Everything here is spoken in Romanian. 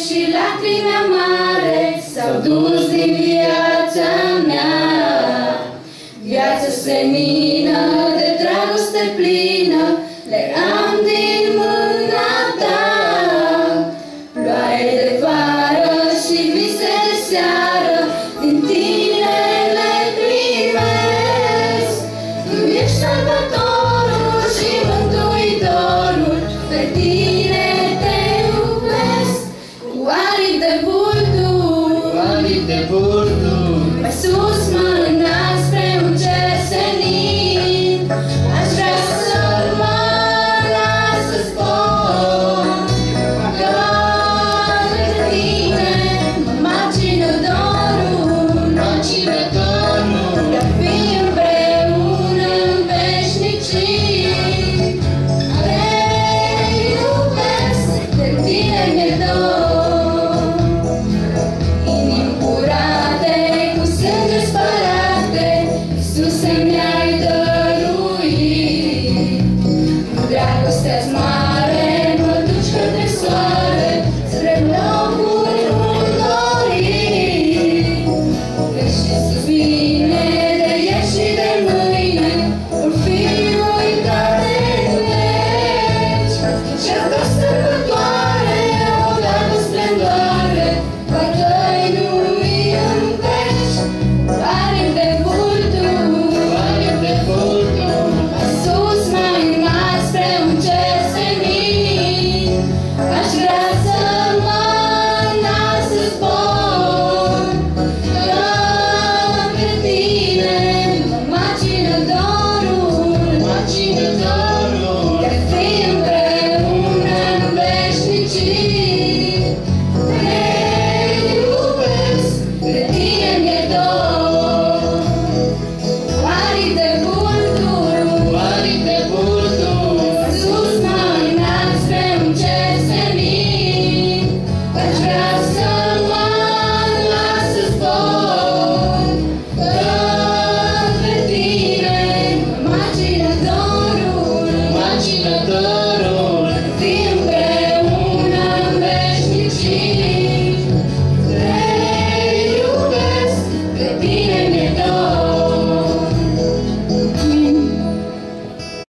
Și lacrimi amare s-au dus din viața mea. Viața semină de dragoste plină le am din mâna ta. Ploaie de vară și vise de seară din tine le primesc. Tu ești salvatorul și mântuitorul, pe tine te iubesc. Cu aripi de vulturi